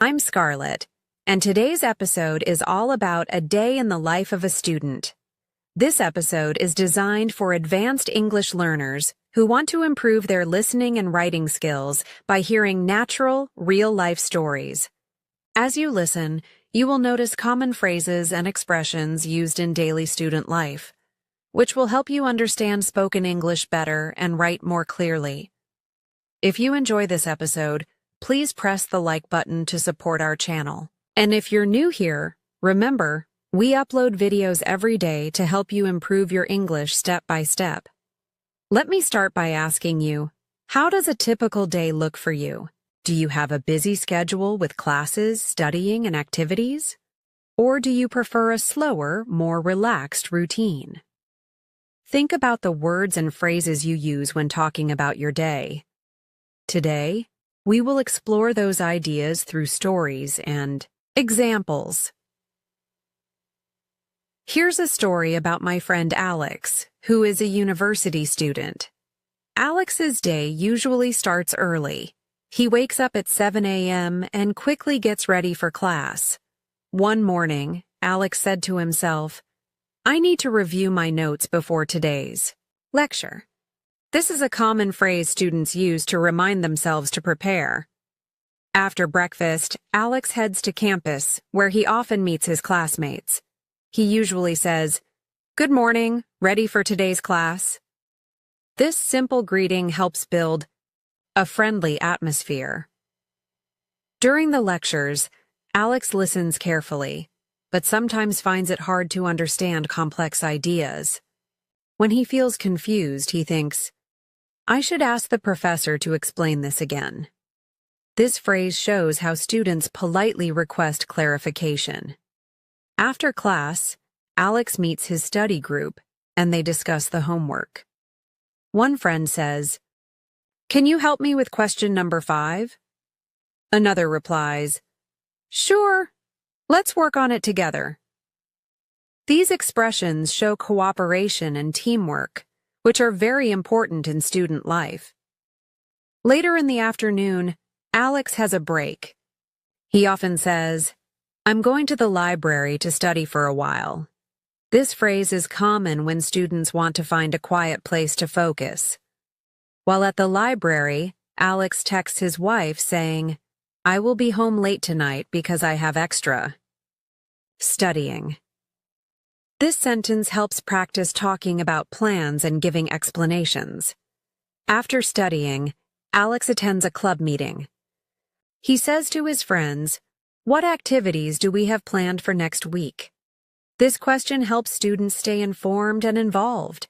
I'm Scarlett, and today's episode is all about a day in the life of a student. This episode is designed for advanced English learners who want to improve their listening and writing skills by hearing natural, real-life stories. As you listen, you will notice common phrases and expressions used in daily student life, which will help you understand spoken English better and write more clearly. If you enjoy this episode, please press the like button to support our channel. And if you're new here, remember, we upload videos every day to help you improve your English step by step. Let me start by asking you, how does a typical day look for you? Do you have a busy schedule with classes, studying, and activities? Or do you prefer a slower, more relaxed routine? Think about the words and phrases you use when talking about your day. Today, we will explore those ideas through stories and examples. Here's a story about my friend Alex, who is a university student. Alex's day usually starts early. He wakes up at 7 a.m. and quickly gets ready for class. One morning, Alex said to himself, "I need to review my notes before today's lecture." This is a common phrase students use to remind themselves to prepare. After breakfast, Alex heads to campus, where he often meets his classmates. He usually says, "Good morning, ready for today's class?" This simple greeting helps build a friendly atmosphere. During the lectures, Alex listens carefully, but sometimes finds it hard to understand complex ideas. When he feels confused, he thinks, "I should ask the professor to explain this again." This phrase shows how students politely request clarification. After class, Alex meets his study group, and they discuss the homework. One friend says, "Can you help me with question number 5? Another replies, "Sure, let's work on it together." These expressions show cooperation and teamwork, which are very important in student life. Later in the afternoon, Alex has a break. He often says, "I'm going to the library to study for a while." This phrase is common when students want to find a quiet place to focus. While at the library, Alex texts his wife saying, "I will be home late tonight because I have extra studying." This sentence helps practice talking about plans and giving explanations. After studying, Alex attends a club meeting. He says to his friends, "What activities do we have planned for next week?" This question helps students stay informed and involved.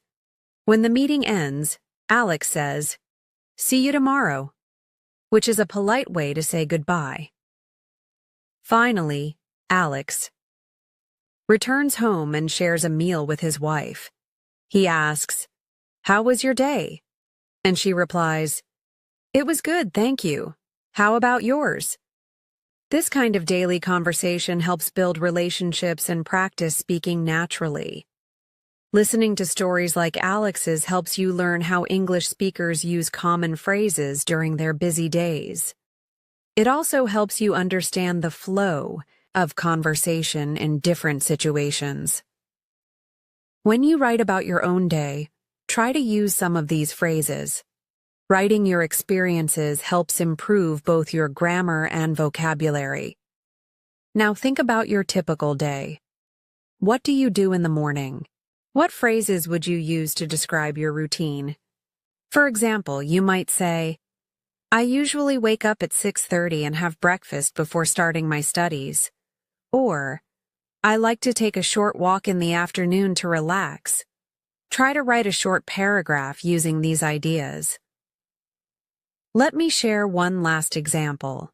When the meeting ends, Alex says, "See you tomorrow," which is a polite way to say goodbye. Finally, Alex returns home and shares a meal with his wife. He asks, "How was your day?" And she replies, "It was good, thank you. How about yours?" This kind of daily conversation helps build relationships and practice speaking naturally. Listening to stories like Alex's helps you learn how English speakers use common phrases during their busy days. It also helps you understand the flow of conversation in different situations. When you write about your own day, try to use some of these phrases. Writing your experiences helps improve both your grammar and vocabulary. Now think about your typical day. What do you do in the morning? What phrases would you use to describe your routine? For example, you might say, "I usually wake up at 6:30 and have breakfast before starting my studies." Or, "I like to take a short walk in the afternoon to relax." Try to write a short paragraph using these ideas. Let me share one last example.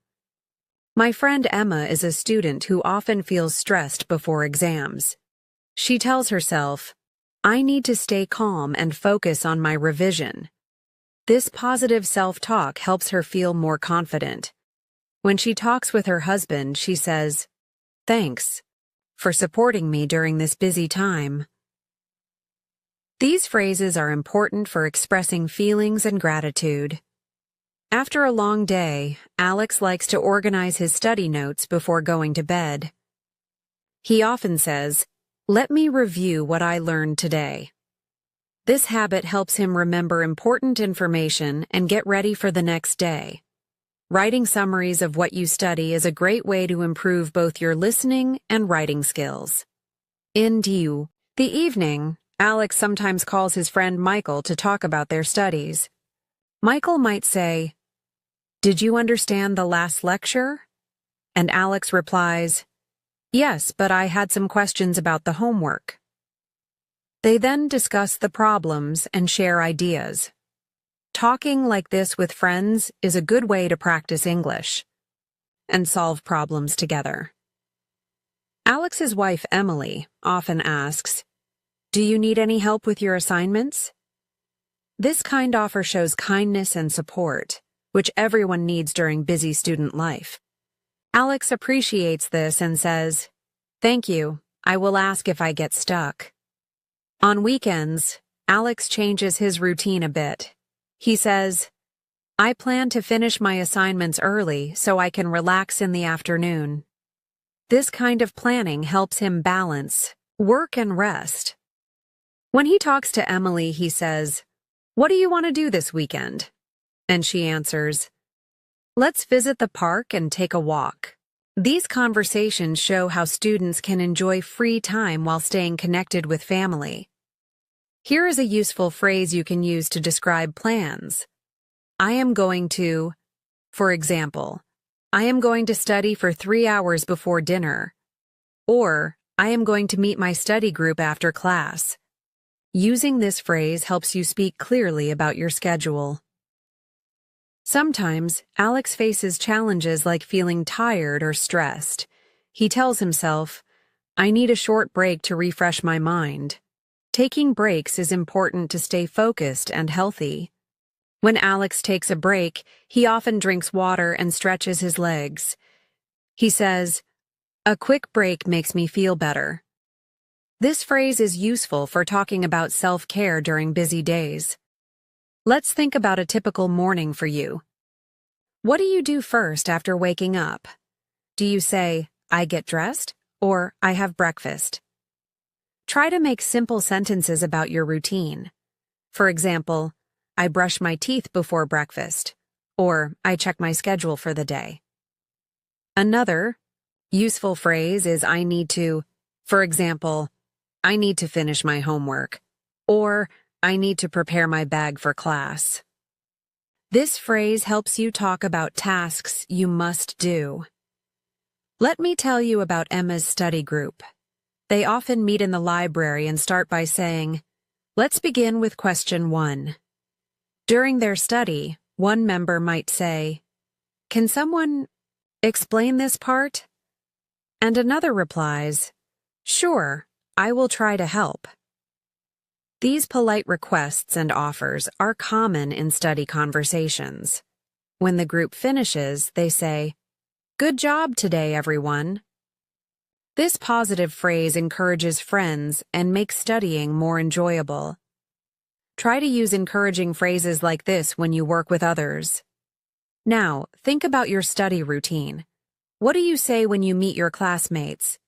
My friend Emma is a student who often feels stressed before exams. She tells herself, "I need to stay calm and focus on my revision." This positive self-talk helps her feel more confident. When she talks with her husband, she says, "Thanks for supporting me during this busy time." These phrases are important for expressing feelings and gratitude. After a long day, Alex likes to organize his study notes before going to bed. He often says, "Let me review what I learned today." This habit helps him remember important information and get ready for the next day. Writing summaries of what you study is a great way to improve both your listening and writing skills. In the evening, Alex sometimes calls his friend Michael to talk about their studies. Michael might say, "Did you understand the last lecture?" And Alex replies, "Yes, but I had some questions about the homework." They then discuss the problems and share ideas. Talking like this with friends is a good way to practice English and solve problems together. Alex's wife, Emily, often asks, "Do you need any help with your assignments?" This kind offer shows kindness and support, which everyone needs during busy student life. Alex appreciates this and says, "Thank you, I will ask if I get stuck." On weekends, Alex changes his routine a bit. He says, "I plan to finish my assignments early so I can relax in the afternoon." This kind of planning helps him balance work and rest. When he talks to Emily, he says, "What do you want to do this weekend?" And she answers, "Let's visit the park and take a walk." These conversations show how students can enjoy free time while staying connected with family. Here is a useful phrase you can use to describe plans. I am going to, for example, I am going to study for 3 hours before dinner. Or, I am going to meet my study group after class. Using this phrase helps you speak clearly about your schedule. Sometimes, Alex faces challenges like feeling tired or stressed. He tells himself, "I need a short break to refresh my mind." Taking breaks is important to stay focused and healthy. When Alex takes a break, he often drinks water and stretches his legs. He says, "A quick break makes me feel better." This phrase is useful for talking about self-care during busy days. Let's think about a typical morning for you. What do you do first after waking up? Do you say, "I get dressed," or "I have breakfast"? Try to make simple sentences about your routine. For example, "I brush my teeth before breakfast," or "I check my schedule for the day." Another useful phrase is "I need to," for example, "I need to finish my homework," or "I need to prepare my bag for class." This phrase helps you talk about tasks you must do. Let me tell you about Emma's study group. They often meet in the library and start by saying, "Let's begin with question 1. During their study, one member might say, "Can someone explain this part?" And another replies, "Sure, I will try to help." These polite requests and offers are common in study conversations. When the group finishes, they say, "Good job today, everyone." This positive phrase encourages friends and makes studying more enjoyable. Try to use encouraging phrases like this when you work with others. Now, think about your study routine. What do you say when you meet your classmates?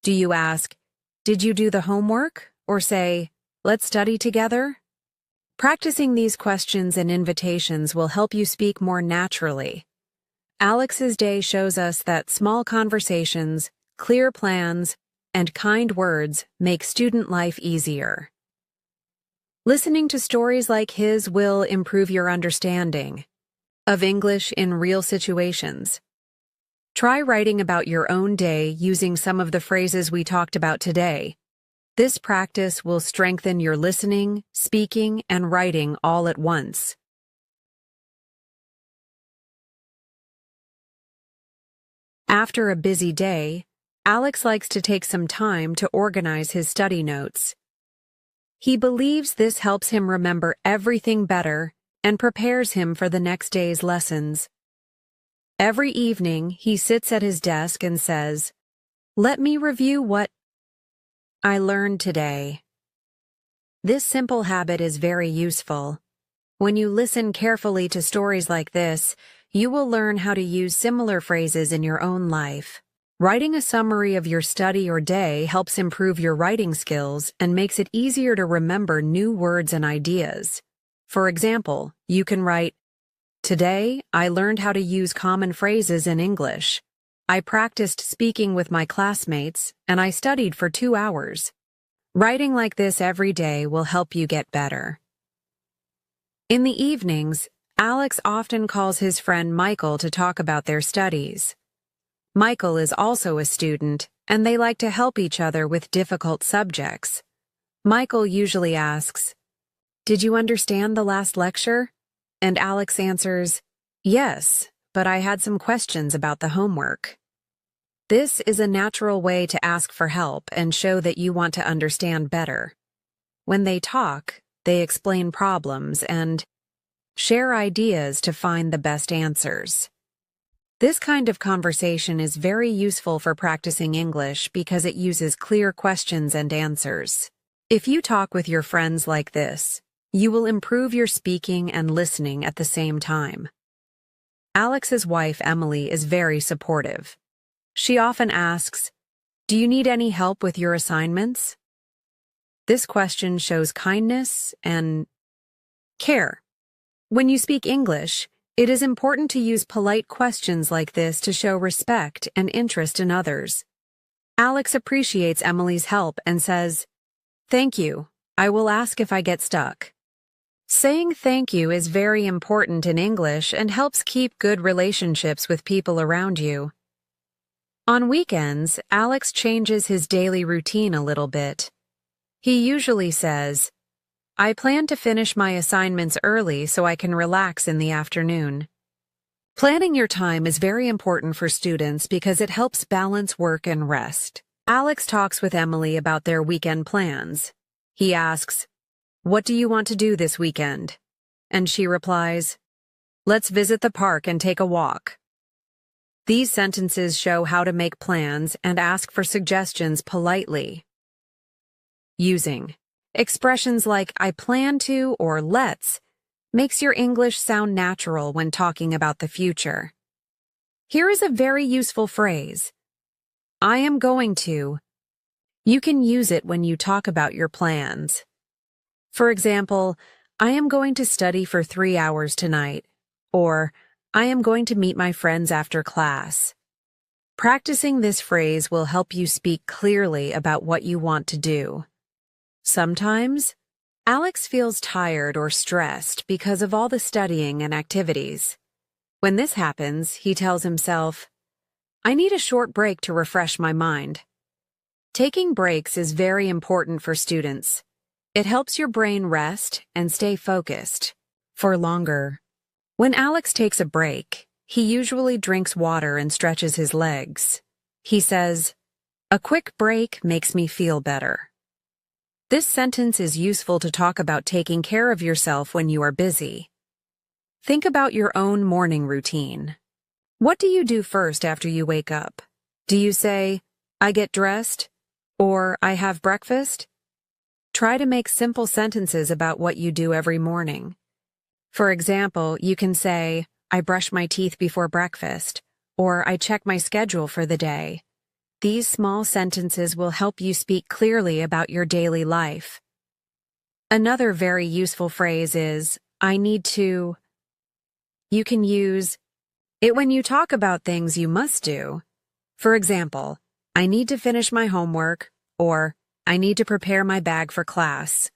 Do you ask, "Did you do the homework?" Or say, "Let's study together"? Practicing these questions and invitations will help you speak more naturally. Alex's day shows us that small conversations, clear plans, and kind words make student life easier. Listening to stories like his will improve your understanding of English in real situations. Try writing about your own day using some of the phrases we talked about today. This practice will strengthen your listening, speaking, and writing all at once. After a busy day, Alex likes to take some time to organize his study notes. He believes this helps him remember everything better and prepares him for the next day's lessons. Every evening, he sits at his desk and says, "Let me review what I learned today." This simple habit is very useful. When you listen carefully to stories like this, you will learn how to use similar phrases in your own life. Writing a summary of your study or day helps improve your writing skills and makes it easier to remember new words and ideas. For example, you can write, "Today, I learned how to use common phrases in English. I practiced speaking with my classmates, and I studied for 2 hours." Writing like this every day will help you get better. In the evenings, Alex often calls his friend Michael to talk about their studies. Michael is also a student, and they like to help each other with difficult subjects. Michael usually asks, "Did you understand the last lecture?" And Alex answers, "Yes, but I had some questions about the homework." This is a natural way to ask for help and show that you want to understand better. When they talk, they explain problems and share ideas to find the best answers. This kind of conversation is very useful for practicing English because it uses clear questions and answers. If you talk with your friends like this, you will improve your speaking and listening at the same time. Alex's wife, Emily, is very supportive. She often asks, "Do you need any help with your assignments?" This question shows kindness and care. When you speak English, it is important to use polite questions like this to show respect and interest in others. Alex appreciates Emily's help and says, "Thank you. I will ask if I get stuck." Saying thank you is very important in English and helps keep good relationships with people around you. On weekends, Alex changes his daily routine a little bit. He usually says, "I plan to finish my assignments early so I can relax in the afternoon." Planning your time is very important for students because it helps balance work and rest. Alex talks with Emily about their weekend plans. He asks, "What do you want to do this weekend?" And she replies, "Let's visit the park and take a walk." These sentences show how to make plans and ask for suggestions politely. Using expressions like "I plan to" or "let's" makes your English sound natural when talking about the future. Here is a very useful phrase. "I am going to." You can use it when you talk about your plans. For example, "I am going to study for 3 hours tonight," or "I am going to meet my friends after class." Practicing this phrase will help you speak clearly about what you want to do. Sometimes, Alex feels tired or stressed because of all the studying and activities. When this happens, he tells himself, "I need a short break to refresh my mind." Taking breaks is very important for students. It helps your brain rest and stay focused for longer. When Alex takes a break, he usually drinks water and stretches his legs. He says, "A quick break makes me feel better." This sentence is useful to talk about taking care of yourself when you are busy. Think about your own morning routine. What do you do first after you wake up? Do you say, "I get dressed," or "I have breakfast"? Try to make simple sentences about what you do every morning. For example, you can say, "I brush my teeth before breakfast," or "I check my schedule for the day." These small sentences will help you speak clearly about your daily life. Another very useful phrase is, "I need to." You can use it when you talk about things you must do. For example, "I need to finish my homework," or "I need to prepare my bag for class."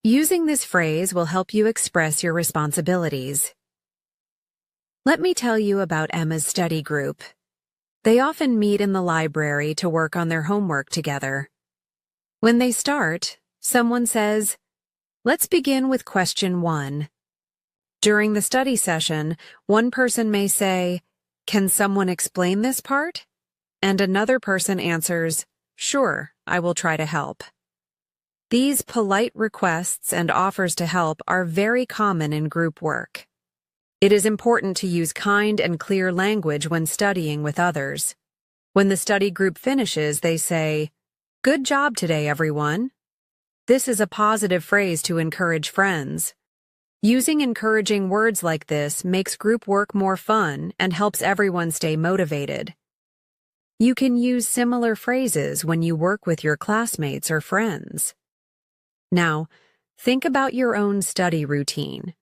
Using this phrase will help you express your responsibilities. Let me tell you about Emma's study group. They often meet in the library to work on their homework together. When they start, someone says, "Let's begin with question 1. During the study session, one person may say, "Can someone explain this part?" And another person answers, "Sure, I will try to help." These polite requests and offers to help are very common in group work. It is important to use kind and clear language when studying with others. When the study group finishes, they say, "Good job today, everyone." This is a positive phrase to encourage friends. Using encouraging words like this makes group work more fun and helps everyone stay motivated. You can use similar phrases when you work with your classmates or friends. Now, think about your own study routine.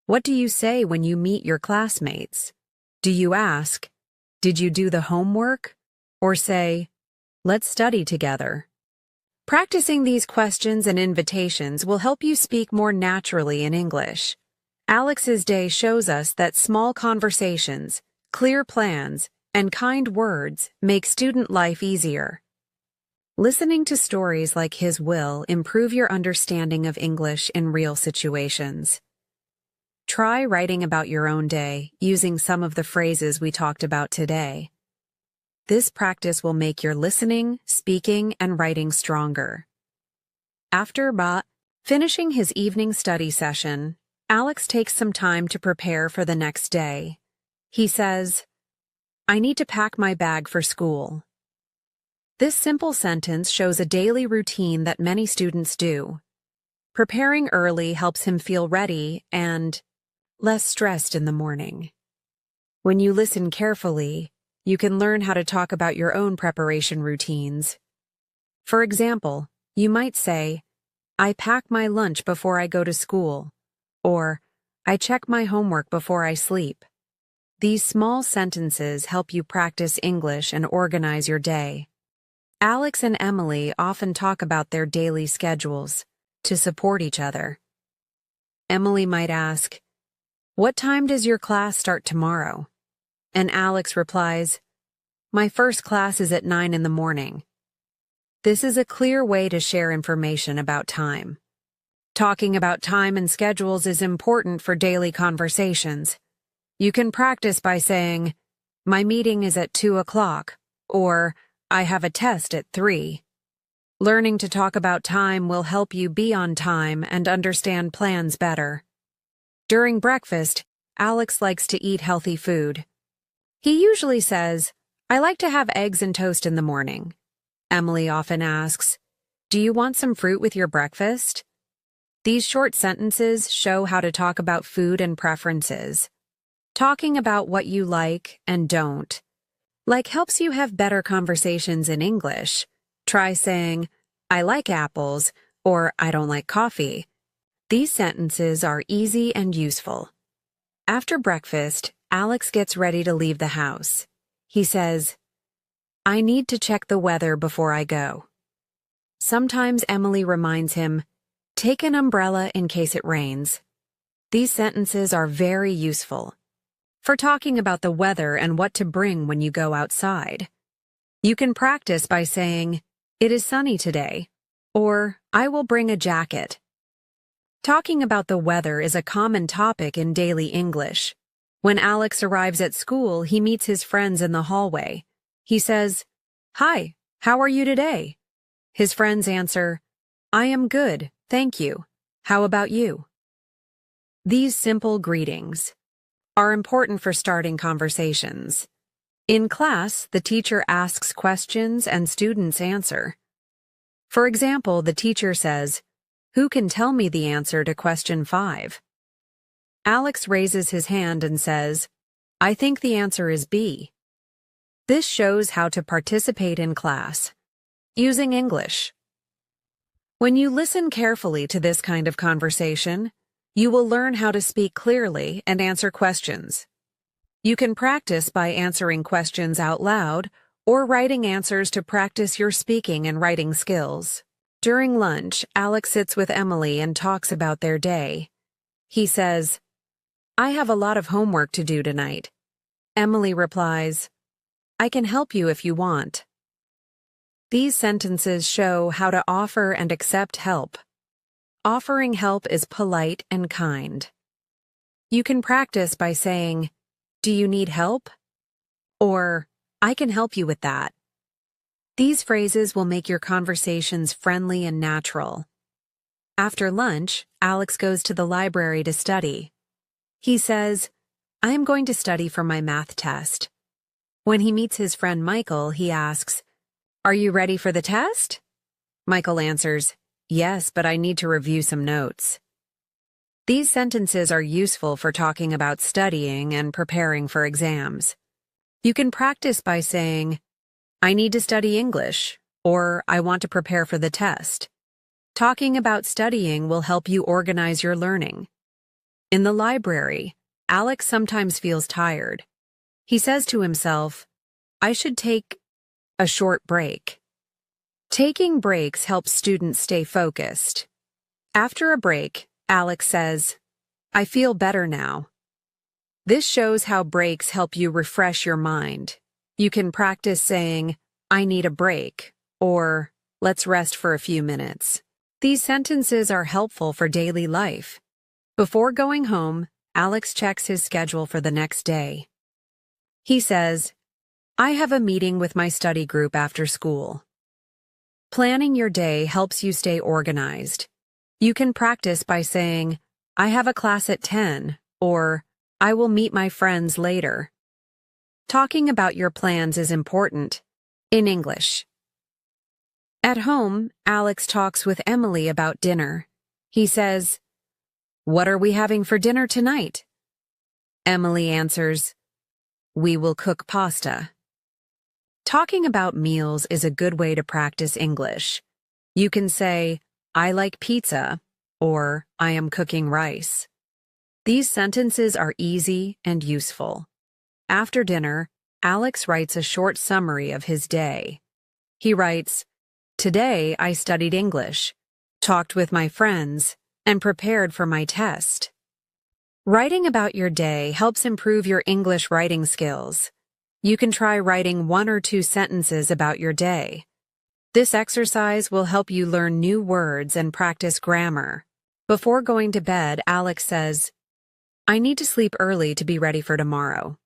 What do you say when you meet your classmates? Do you ask, "Did you do the homework?" Or say, "Let's study together"? Practicing these questions and invitations will help you speak more naturally in English. Alex's day shows us that small conversations, clear plans, and kind words make student life easier. Listening to stories like his will improve your understanding of English in real situations. Try writing about your own day using some of the phrases we talked about today. This practice will make your listening, speaking, and writing stronger. After finishing his evening study session, Alex takes some time to prepare for the next day. He says, "I need to pack my bag for school." This simple sentence shows a daily routine that many students do. Preparing early helps him feel ready and less stressed in the morning. When you listen carefully, you can learn how to talk about your own preparation routines. For example, you might say, "I pack my lunch before I go to school," or "I check my homework before I sleep." These small sentences help you practice English and organize your day. Alex and Emily often talk about their daily schedules to support each other. Emily might ask, "What time does your class start tomorrow?" And Alex replies, "My first class is at 9 in the morning." This is a clear way to share information about time. Talking about time and schedules is important for daily conversations. You can practice by saying, "My meeting is at 2 o'clock," or "I have a test at 3. Learning to talk about time will help you be on time and understand plans better. During breakfast, Alex likes to eat healthy food. He usually says, "I like to have eggs and toast in the morning." Emily often asks, "Do you want some fruit with your breakfast?" These short sentences show how to talk about food and preferences. Talking about what you like and don't helps you have better conversations in English. Try saying, "I like apples," or "I don't like coffee." These sentences are easy and useful. After breakfast, Alex gets ready to leave the house. He says, "I need to check the weather before I go." Sometimes Emily reminds him, "Take an umbrella in case it rains." These sentences are very useful for talking about the weather and what to bring when you go outside. You can practice by saying, "It is sunny today," or "I will bring a jacket." Talking about the weather is a common topic in daily English. When Alex arrives at school, he meets his friends in the hallway. He says, "Hi, how are you today?" His friends answer, "I am good, thank you. How about you?" These simple greetings are important for starting conversations. In class, the teacher asks questions and students answer. For example, the teacher says, "Who can tell me the answer to question 5? Alex raises his hand and says, "I think the answer is B." This shows how to participate in class using English. When you listen carefully to this kind of conversation, you will learn how to speak clearly and answer questions. You can practice by answering questions out loud or writing answers to practice your speaking and writing skills. During lunch, Alex sits with Emily and talks about their day. He says, "I have a lot of homework to do tonight." Emily replies, "I can help you if you want." These sentences show how to offer and accept help. Offering help is polite and kind. You can practice by saying, "Do you need help?" or "I can help you with that." These phrases will make your conversations friendly and natural. After lunch, Alex goes to the library to study. He says, "I am going to study for my math test." When he meets his friend Michael, he asks, "Are you ready for the test?" Michael answers, "Yes, but I need to review some notes." These sentences are useful for talking about studying and preparing for exams. You can practice by saying, I need to study English, or I want to prepare for the test. Talking about studying will help you organize your learning. In the library, Alex sometimes feels tired. He says to himself, I should take a short break. Taking breaks helps students stay focused. After a break, Alex says, I feel better now. This shows how breaks help you refresh your mind. You can practice saying, I need a break, or let's rest for a few minutes. These sentences are helpful for daily life. Before going home, Alex checks his schedule for the next day. He says, I have a meeting with my study group after school. Planning your day helps you stay organized. You can practice by saying, I have a class at 10, or I will meet my friends later. Talking about your plans is important. In English. At home, Alex talks with Emily about dinner. He says, What are we having for dinner tonight? Emily answers, We will cook pasta. Talking about meals is a good way to practice English. You can say, I like pizza, or I am cooking rice. These sentences are easy and useful. After dinner, Alex writes a short summary of his day. He writes, Today I studied English, talked with my friends, and prepared for my test. Writing about your day helps improve your English writing skills. You can try writing 1 or 2 sentences about your day. This exercise will help you learn new words and practice grammar. Before going to bed, Alex says, I need to sleep early to be ready for tomorrow.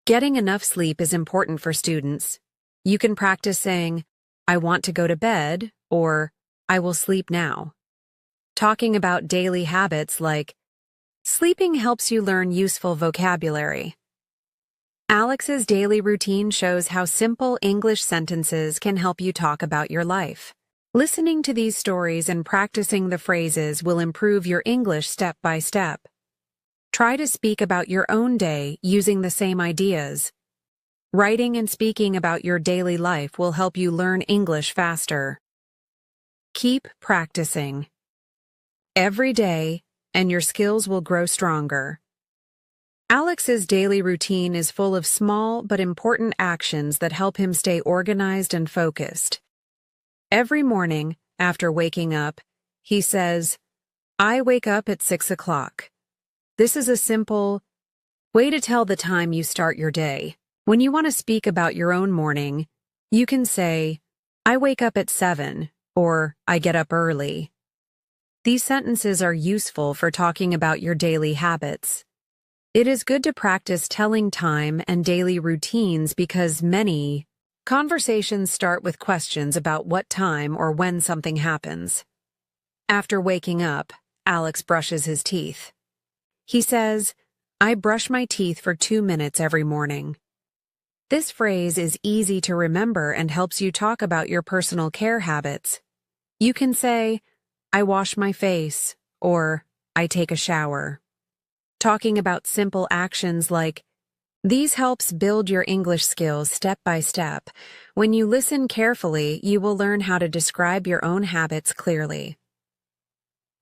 Getting enough sleep is important for students. You can practice saying, I want to go to bed, or I will sleep now. Talking about daily habits like, sleeping helps you learn useful vocabulary. Alex's daily routine shows how simple English sentences can help you talk about your life. Listening to these stories and practicing the phrases will improve your English step by step. Try to speak about your own day using the same ideas. Writing and speaking about your daily life will help you learn English faster. Keep practicing every day, and your skills will grow stronger. Alex's daily routine is full of small but important actions that help him stay organized and focused. Every morning, after waking up, he says, I wake up at 6 o'clock. This is a simple way to tell the time you start your day. When you want to speak about your own morning, you can say, I wake up at 7, or I get up early. These sentences are useful for talking about your daily habits. It is good to practice telling time and daily routines because many conversations start with questions about what time or when something happens. After waking up, Alex brushes his teeth. He says, I brush my teeth for 2 minutes every morning. This phrase is easy to remember and helps you talk about your personal care habits. You can say, I wash my face, or I take a shower. Talking about simple actions like, these helps build your English skills step by step. When you listen carefully, you will learn how to describe your own habits clearly.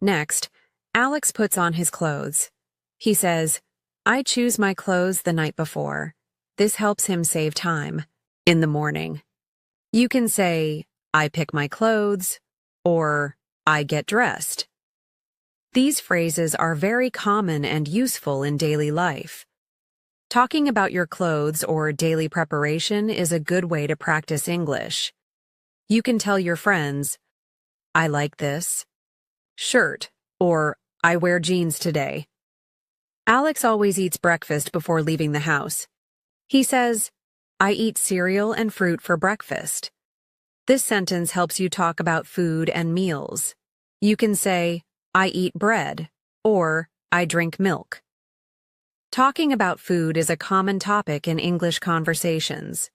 Next, Alex puts on his clothes. He says, I choose my clothes the night before. This helps him save time. In the morning, you can say, I pick my clothes, or I get dressed. These phrases are very common and useful in daily life. Talking about your clothes or daily preparation is a good way to practice English. You can tell your friends, I like this shirt, or I wear jeans today. Alex always eats breakfast before leaving the house. He says, I eat cereal and fruit for breakfast. This sentence helps you talk about food and meals. You can say, I eat bread, or I drink milk. Talking about food is a common topic in English conversations.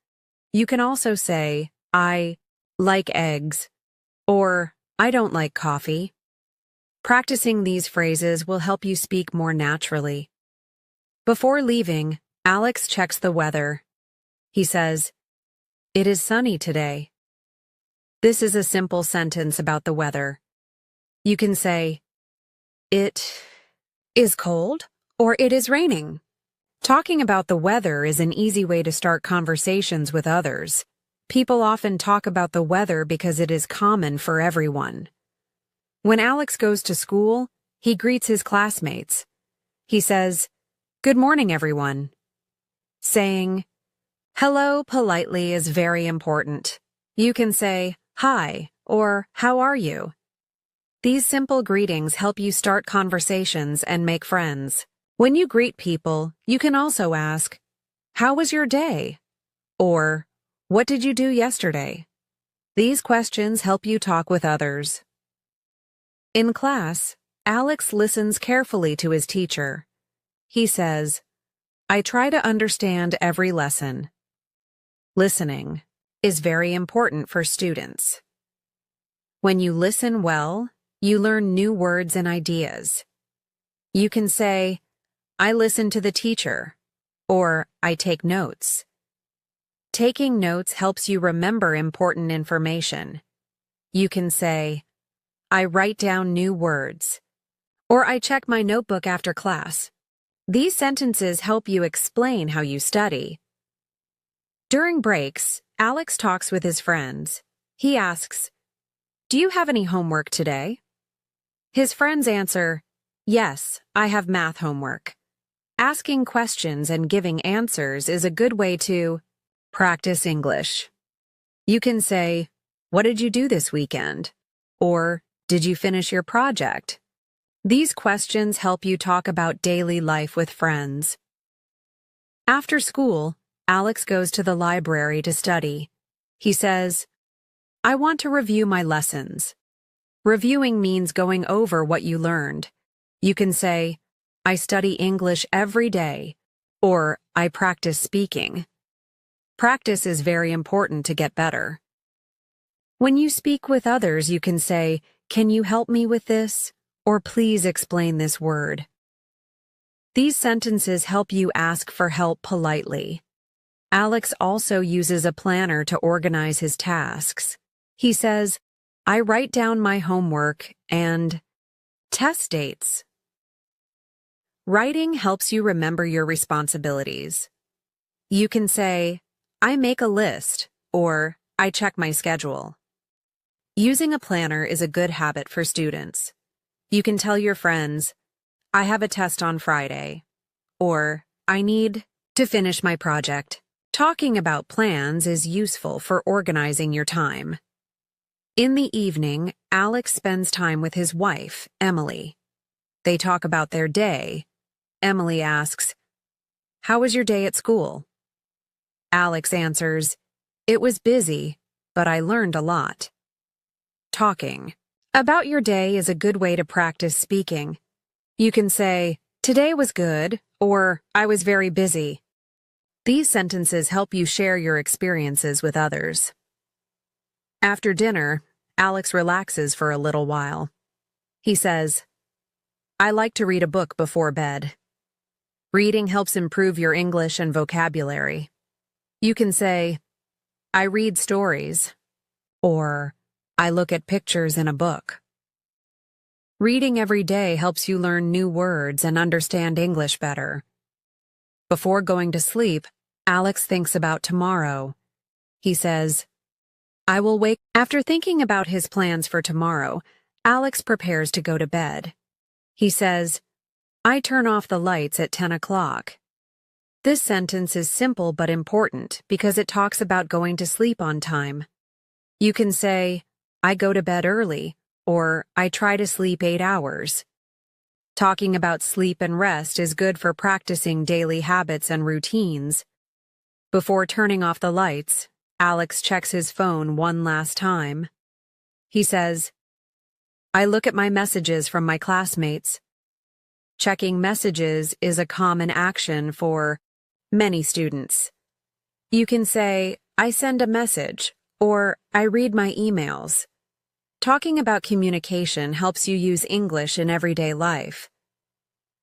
You can also say, I like eggs, or I don't like coffee. Practicing these phrases will help you speak more naturally. Before leaving, Alex checks the weather. He says, "It is sunny today." This is a simple sentence about the weather. You can say, "It is cold," or "It is raining." Talking about the weather is an easy way to start conversations with others. People often talk about the weather because it is common for everyone. When Alex goes to school, he greets his classmates. He says, "Good morning, everyone." Saying hello politely is very important. You can say hi or how are you? These simple greetings help you start conversations and make friends. When you greet people, you can also ask, "How was your day?" Or, "What did you do yesterday?" These questions help you talk with others. In class, Alex listens carefully to his teacher. He says, "I try to understand every lesson." Listening is very important for students. When you listen well, you learn new words and ideas. You can say, "I listen to the teacher," or "I take notes." Taking notes helps you remember important information. You can say, "I write down new words," or "I check my notebook after class." These sentences help you explain how you study. During breaks, Alex talks with his friends. He asks, "Do you have any homework today?" His friends answer, "Yes, I have math homework." Asking questions and giving answers is a good way to practice English. You can say, "What did you do this weekend?" Or, "Did you finish your project?" These questions help you talk about daily life with friends. After school, Alex goes to the library to study. He says, "I want to review my lessons." Reviewing means going over what you learned. You can say, "I study English every day," or "I practice speaking." Practice is very important to get better. When you speak with others, you can say, "Can you help me with this?" or "Please explain this word." These sentences help you ask for help politely. Alex also uses a planner to organize his tasks. He says, "I write down my homework and test dates." Writing helps you remember your responsibilities. You can say, "I make a list," or "I check my schedule." Using a planner is a good habit for students. You can tell your friends, "I have a test on Friday," or "I need to finish my project." Talking about plans is useful for organizing your time. In the evening, Alex spends time with his wife, Emily. They talk about their day. Emily asks, "How was your day at school?" Alex answers, "It was busy, but I learned a lot." Talking about your day is a good way to practice speaking. You can say, "Today was good," or "I was very busy." These sentences help you share your experiences with others. After dinner, Alex relaxes for a little while. He says, "I like to read a book before bed." Reading helps improve your English and vocabulary. You can say, "I read stories," or "I look at pictures in a book." Reading every day helps you learn new words and understand English better. Before going to sleep, Alex thinks about tomorrow. He says, "I will wake." After thinking about his plans for tomorrow, Alex prepares to go to bed. He says, "I turn off the lights at 10 o'clock. This sentence is simple but important because it talks about going to sleep on time. You can say, "I go to bed early," or "I try to sleep 8 hours. Talking about sleep and rest is good for practicing daily habits and routines. Before turning off the lights, Alex checks his phone one last time. He says, "I look at my messages from my classmates." Checking messages is a common action for many students. You can say, "I send a message," or "I read my emails." Talking about communication helps you use English in everyday life.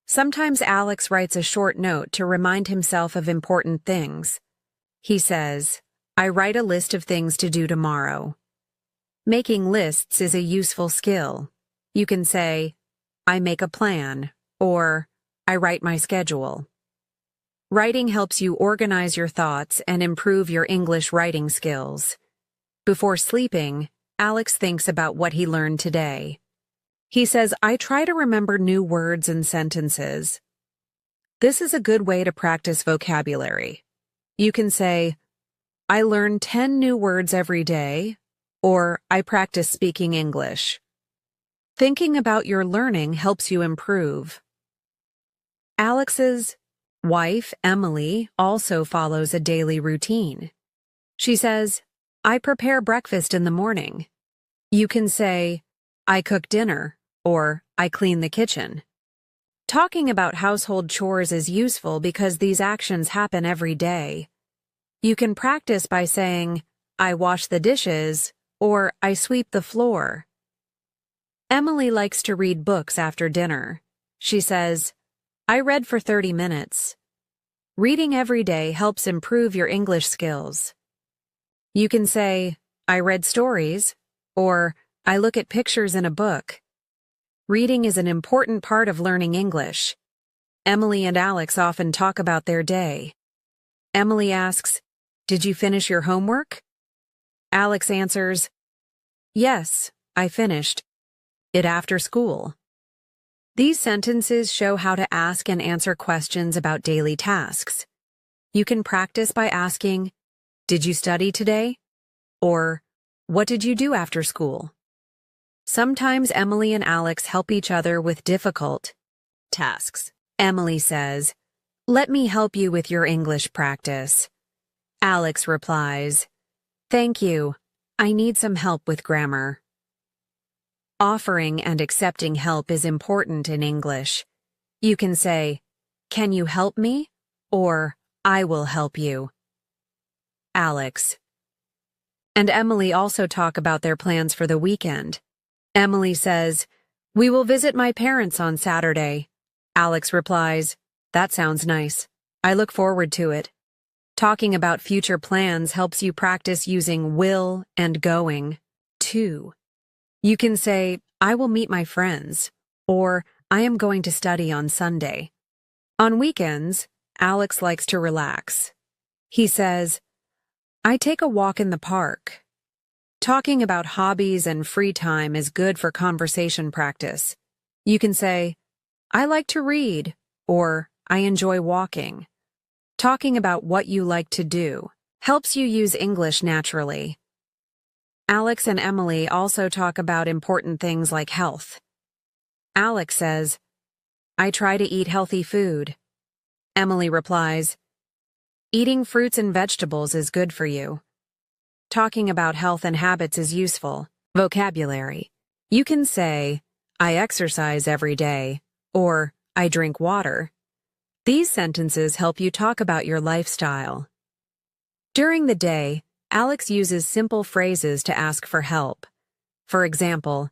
Sometimes Alex writes a short note to remind himself of important things. He says, "I write a list of things to do tomorrow." Making lists is a useful skill. You can say, "I make a plan," or "I write my schedule." Writing helps you organize your thoughts and improve your English writing skills. Before sleeping, Alex thinks about what he learned today. He says, "I try to remember new words and sentences." This is a good way to practice vocabulary. You can say, "I learn 10 new words every day," or "I practice speaking English." Thinking about your learning helps you improve. Alex's wife, Emily, also follows a daily routine. She says, "I prepare breakfast in the morning." You can say, "I cook dinner," or "I clean the kitchen." Talking about household chores is useful because these actions happen every day. You can practice by saying, "I wash the dishes," or "I sweep the floor." Emily likes to read books after dinner. She says, "I read for 30 minutes." Reading every day helps improve your English skills. You can say, "I read stories," or "I look at pictures in a book." Reading is an important part of learning English. Emily and Alex often talk about their day. Emily asks, "Did you finish your homework?" Alex answers, "Yes, I finished it after school." These sentences show how to ask and answer questions about daily tasks. You can practice by asking, "Did you study today?" or "What did you do after school?" Sometimes Emily and Alex help each other with difficult tasks. Emily says, "Let me help you with your English practice." Alex replies, "Thank you. I need some help with grammar." Offering and accepting help is important in English. You can say, "Can you help me?" or "I will help you." Alex and Emily also talk about their plans for the weekend. Emily says, "We will visit my parents on Saturday." Alex replies, "That sounds nice. I look forward to it." Talking about future plans helps you practice using will and going, too. You can say, "I will meet my friends," or "I am going to study on Sunday." On weekends, Alex likes to relax. He says, "I take a walk in the park." Talking about hobbies and free time is good for conversation practice. You can say, "I like to read," or "I enjoy walking." Talking about what you like to do helps you use English naturally. Alex and Emily also talk about important things like health. Alex says, "I try to eat healthy food." Emily replies, "Eating fruits and vegetables is good for you." Talking about health and habits is useful. Vocabulary. You can say, "I exercise every day," or "I drink water." These sentences help you talk about your lifestyle. During the day, Alex uses simple phrases to ask for help. For example,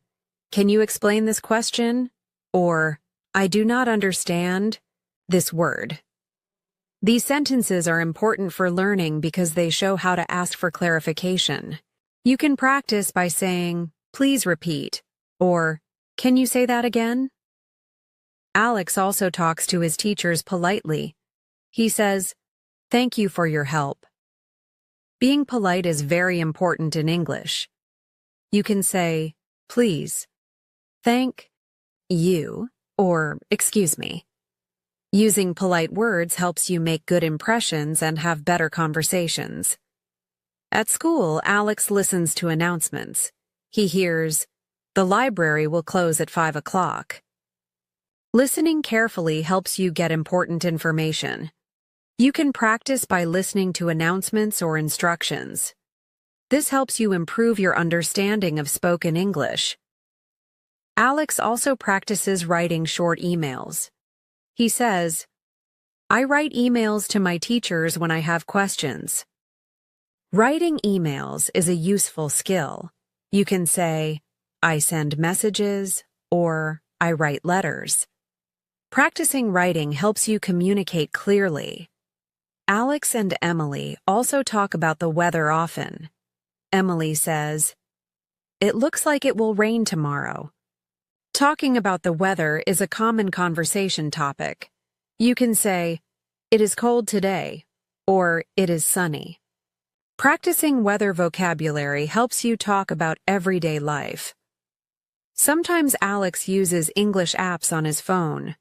"Can you explain this question?" or "I do not understand this word." These sentences are important for learning because they show how to ask for clarification. You can practice by saying, "Please repeat," or "Can you say that again?" Alex also talks to his teachers politely. He says, "Thank you for your help." Being polite is very important in English. You can say, "Please," "Thank you," or "Excuse me." Using polite words helps you make good impressions and have better conversations. At school, Alex listens to announcements. He hears, "The library will close at 5 o'clock." Listening carefully helps you get important information. You can practice by listening to announcements or instructions. This helps you improve your understanding of spoken English. Alex also practices writing short emails. He says, "I write emails to my teachers when I have questions." Writing emails is a useful skill. You can say, I send messages, or I write letters. Practicing writing helps you communicate clearly. Alex and Emily also talk about the weather often. Emily says, "It looks like it will rain tomorrow." Talking about the weather is a common conversation topic. You can say, "It is cold today," or "It is sunny." Practicing weather vocabulary helps you talk about everyday life. Sometimes Alex uses English apps on his phone.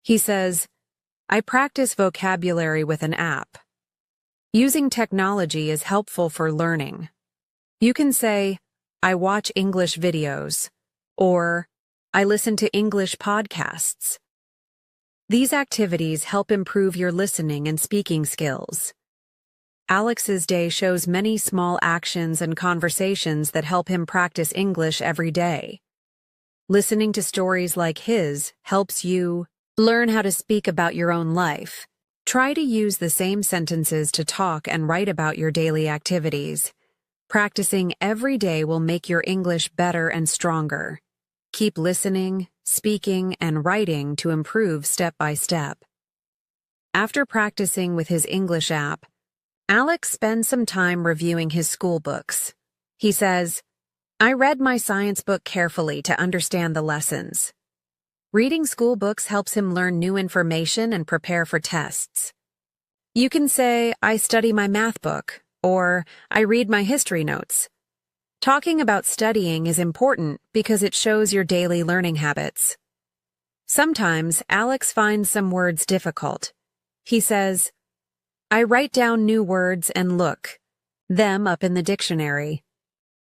He says, "I practice vocabulary with an app." Using technology is helpful for learning. You can say, "I watch English videos," or "I listen to English podcasts." These activities help improve your listening and speaking skills. Alex's day shows many small actions and conversations that help him practice English every day. Listening to stories like his helps you learn how to speak about your own life. Try to use the same sentences to talk and write about your daily activities. Practicing every day will make your English better and stronger. Keep listening, speaking, and writing to improve step by step. After practicing with his English app, Alex spends some time reviewing his school books. He says, "I read my science book carefully to understand the lessons." Reading school books helps him learn new information and prepare for tests. You can say, "I study my math book," or "I read my history notes." Talking about studying is important because it shows your daily learning habits. Sometimes Alex finds some words difficult. He says, "I write down new words and look them up in the dictionary."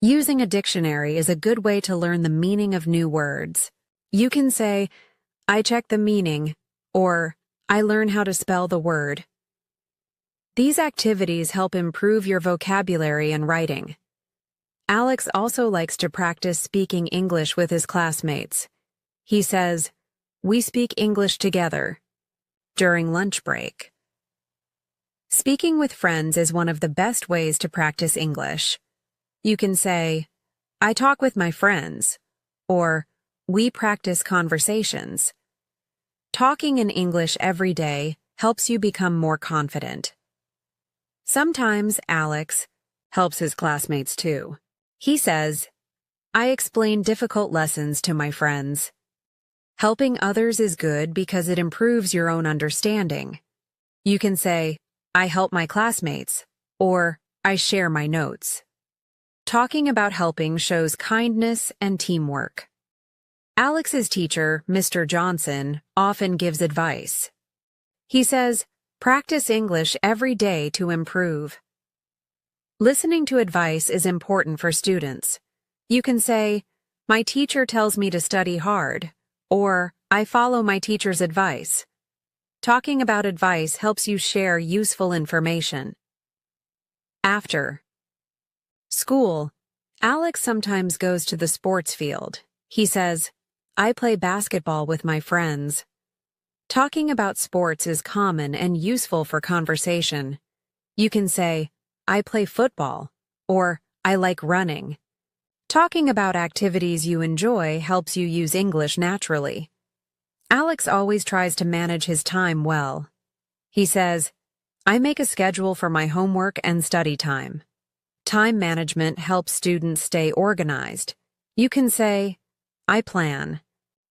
Using a dictionary is a good way to learn the meaning of new words. You can say, "I check the meaning," or "I learn how to spell the word." These activities help improve your vocabulary and writing. Alex also likes to practice speaking English with his classmates. He says, "We speak English together," during lunch break. Speaking with friends is one of the best ways to practice English. You can say, "I talk with my friends," or "We practice conversations." Talking in English every day helps you become more confident. Sometimes Alex helps his classmates too. He says, "I explain difficult lessons to my friends." Helping others is good because it improves your own understanding. You can say, "I help my classmates," or "I share my notes." Talking about helping shows kindness and teamwork. Alex's teacher, Mr. Johnson, often gives advice. He says, "Practice English every day to improve." Listening to advice is important for students. You can say, "My teacher tells me to study hard," or "I follow my teacher's advice." Talking about advice helps you share useful information. After school, Alex sometimes goes to the sports field. He says, "I play basketball with my friends." Talking about sports is common and useful for conversation. You can say, "I play football," or "I like running." Talking about activities you enjoy helps you use English naturally. Alex always tries to manage his time well. He says, "I make a schedule for my homework and study time." Time management helps students stay organized. You can say, "I plan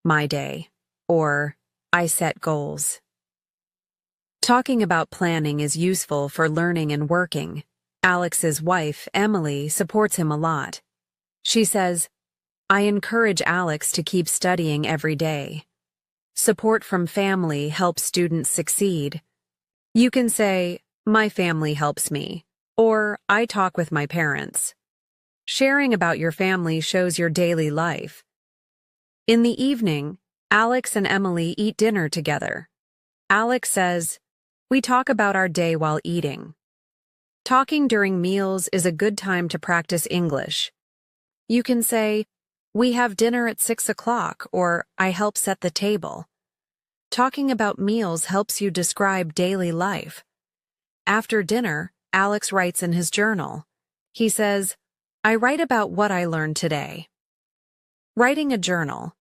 my day," or "I set goals." Talking about planning is useful for learning and working. Alex's wife, Emily, supports him a lot. She says, "I encourage Alex to keep studying every day." Support from family helps students succeed. You can say, "My family helps me," or "I talk with my parents." Sharing about your family shows your daily life. In the evening, Alex and Emily eat dinner together. Alex says, "We talk about our day while eating." Talking during meals is a good time to practice English. You can say, "We have dinner at 6 o'clock," or "I help set the table." Talking about meals helps you describe daily life. After dinner, Alex writes in his journal. He says, "I write about what I learned today." Writing a journal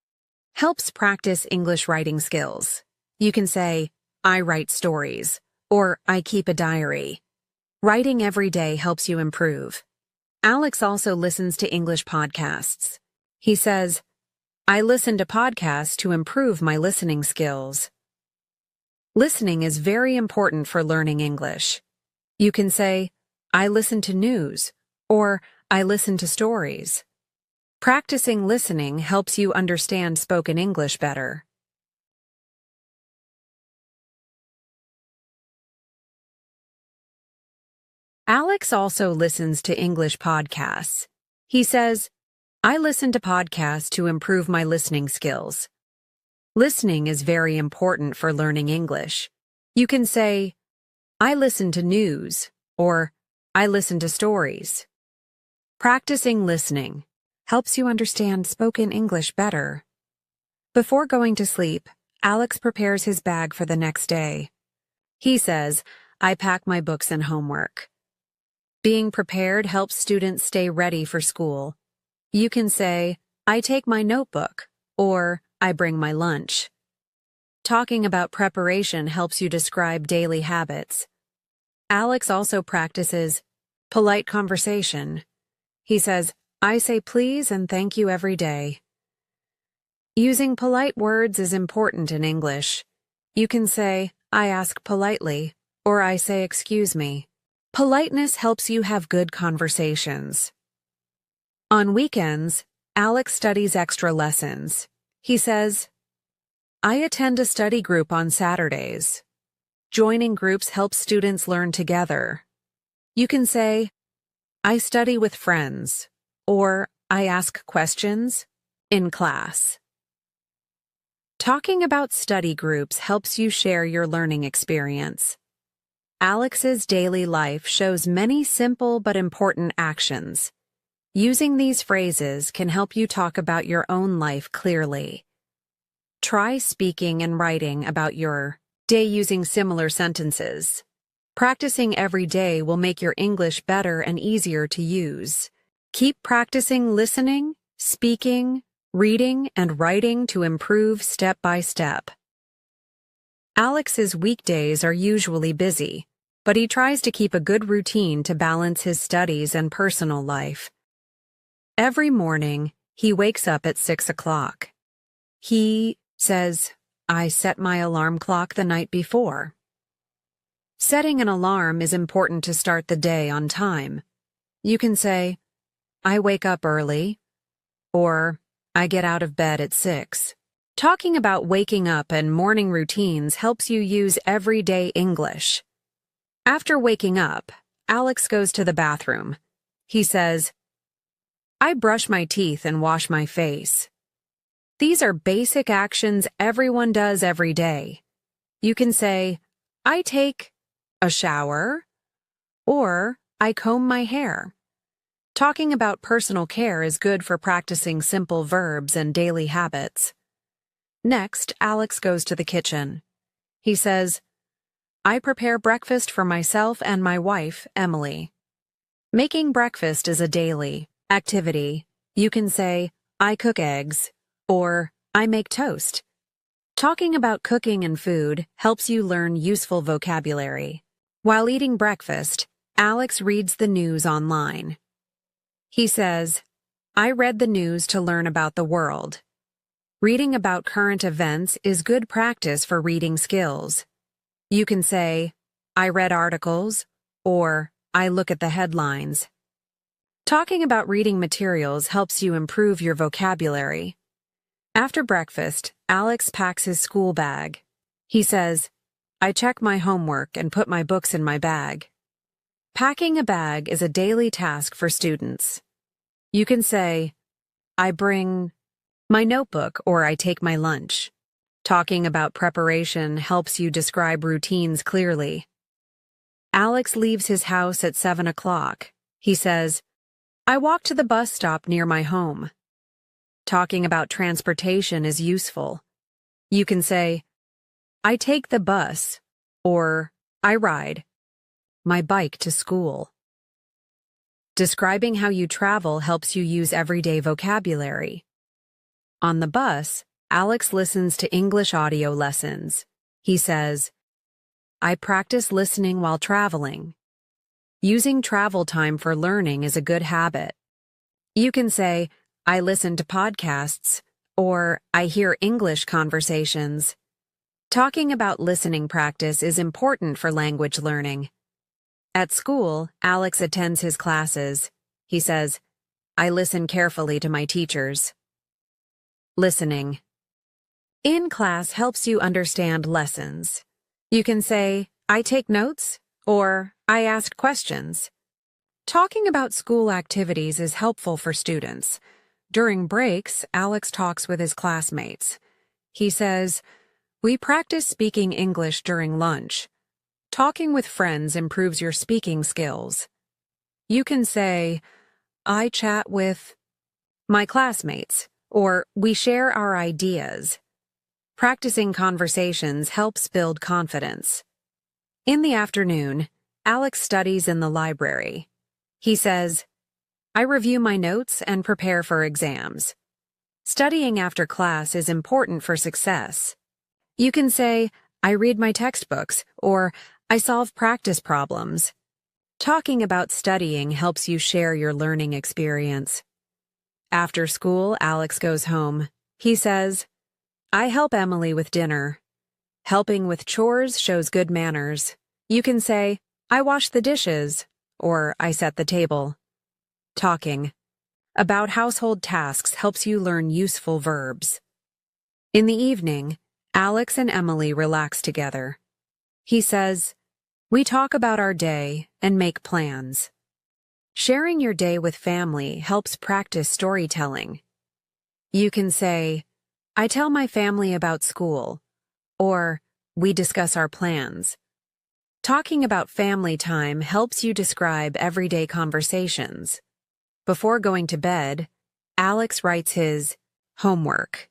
helps practice English writing skills. You can say, I write stories, or I keep a diary. Writing every day helps you improve. Alex also listens to English podcasts. He says, I listen to podcasts to improve my listening skills. Listening is very important for learning English. You can say, I listen to news, or I listen to stories. Practicing listening helps you understand spoken English better. Alex also listens to English podcasts. He says, I listen to podcasts to improve my listening skills. Listening is very important for learning English. You can say, I listen to news, or I listen to stories. Practicing listening helps you understand spoken English better. Before going to sleep, Alex prepares his bag for the next day. He says, I pack my books and homework. Being prepared helps students stay ready for school. You can say, I take my notebook, or I bring my lunch. Talking about preparation helps you describe daily habits. Alex also practices polite conversation. He says, I say please and thank you every day. Using polite words is important in English. You can say, I ask politely, or I say excuse me. Politeness helps you have good conversations. On weekends, Alex studies extra lessons. He says, I attend a study group on Saturdays. Joining groups helps students learn together. You can say, I study with friends, or I ask questions in class. Talking about study groups helps you share your learning experience. Alex's daily life shows many simple but important actions. Using these phrases can help you talk about your own life clearly. Try speaking and writing about your day using similar sentences. Practicing every day will make your English better and easier to use. Keep practicing listening, speaking, reading, and writing to improve step by step. Alex's weekdays are usually busy, but he tries to keep a good routine to balance his studies and personal life. Every morning, he wakes up at 6 o'clock. He says, I set my alarm clock the night before. Setting an alarm is important to start the day on time. You can say, I wake up early, or I get out of bed at 6. Talking about waking up and morning routines helps you use everyday English. After waking up, Alex goes to the bathroom. He says, I brush my teeth and wash my face. These are basic actions everyone does every day. You can say, I take a shower, or I comb my hair. Talking about personal care is good for practicing simple verbs and daily habits. Next, Alex goes to the kitchen. He says, I prepare breakfast for myself and my wife, Emily. Making breakfast is a daily activity. You can say, I cook eggs, or I make toast. Talking about cooking and food helps you learn useful vocabulary. While eating breakfast, Alex reads the news online. He says, I read the news to learn about the world. Reading about current events is good practice for reading skills. You can say, I read articles, or I look at the headlines. Talking about reading materials helps you improve your vocabulary. After breakfast, Alex packs his school bag. He says, I check my homework and put my books in my bag. Packing a bag is a daily task for students. You can say, I bring my notebook or I take my lunch. Talking about preparation helps you describe routines clearly. Alex leaves his house at 7 o'clock. He says, I walk to the bus stop near my home. Talking about transportation is useful. You can say, I take the bus, or I ride my bike to school. Describing how you travel helps you use everyday vocabulary. On the bus, Alex listens to English audio lessons. He says, I practice listening while traveling. Using travel time for learning is a good habit. You can say, I listen to podcasts, or I hear English conversations. Talking about listening practice is important for language learning. At school, Alex attends his classes. He says, I listen carefully to my teachers. Listening. In class helps you understand lessons. You can say, I take notes, or I ask questions. Talking about school activities is helpful for students. During breaks, Alex talks with his classmates. He says, we practice speaking English during lunch. Talking with friends improves your speaking skills. You can say, I chat with my classmates, or we share our ideas. Practicing conversations helps build confidence. In the afternoon, Alex studies in the library. He says, I review my notes and prepare for exams. Studying after class is important for success. You can say, I read my textbooks, or I solve practice problems. Talking about studying helps you share your learning experience. After school, Alex goes home. He says, I help Emily with dinner. Helping with chores shows good manners. You can say, I wash the dishes, or I set the table. Talking about household tasks helps you learn useful verbs. In the evening, Alex and Emily relax together. He says, we talk about our day and make plans. Sharing your day with family helps practice storytelling. You can say, I tell my family about school, or we discuss our plans. Talking about family time helps you describe everyday conversations. Before going to bed, Alex writes his homework.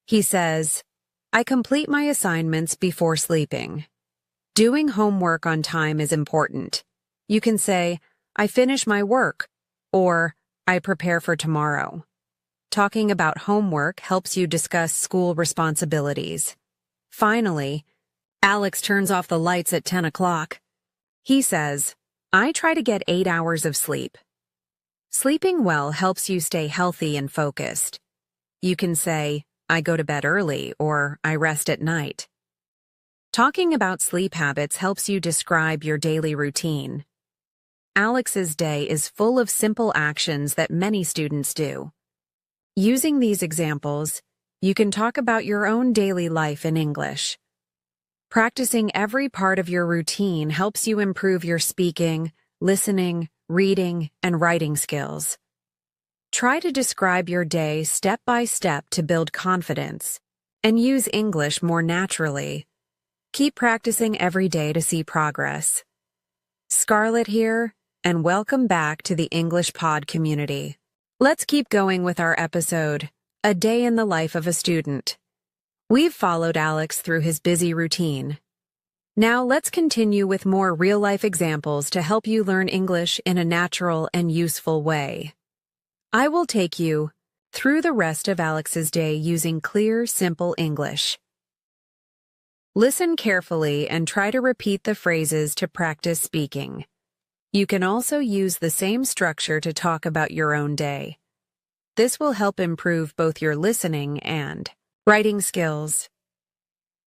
He says, I complete my assignments before sleeping. Doing homework on time is important. You can say, I finish my work, or I prepare for tomorrow. Talking about homework helps you discuss school responsibilities. Finally, Alex turns off the lights at 10 o'clock. He says, I try to get 8 hours of sleep. Sleeping well helps you stay healthy and focused. You can say, I go to bed early, or I rest at night. Talking about sleep habits helps you describe your daily routine. Alex's day is full of simple actions that many students do. Using these examples, you can talk about your own daily life in English. Practicing every part of your routine helps you improve your speaking, listening, reading, and writing skills. Try to describe your day step by step to build confidence, and use English more naturally. Keep practicing every day to see progress. Scarlett here, and welcome back to the English Pod community. Let's keep going with our episode, A Day in the Life of a Student. We've followed Alex through his busy routine. Now let's continue with more real-life examples to help you learn English in a natural and useful way. I will take you through the rest of Alex's day using clear, simple English. Listen carefully and try to repeat the phrases to practice speaking. You can also use the same structure to talk about your own day. This will help improve both your listening and writing skills.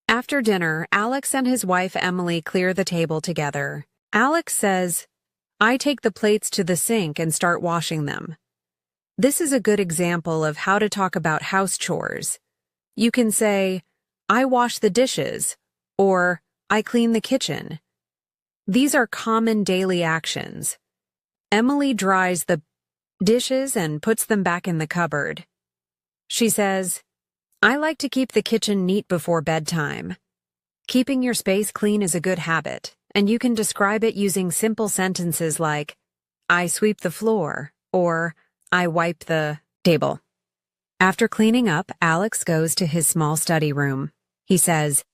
After dinner, Alex and his wife Emily clear the table together. Alex says, I take the plates to the sink and start washing them. This is a good example of how to talk about house chores. You can say, I wash the dishes, or I clean the kitchen. These are common daily actions. Emily dries the dishes and puts them back in the cupboard. She says, I like to keep the kitchen neat before bedtime. Keeping your space clean is a good habit, and you can describe it using simple sentences like, I sweep the floor, or I wipe the table. After cleaning up, Alex goes to his small study room. He says,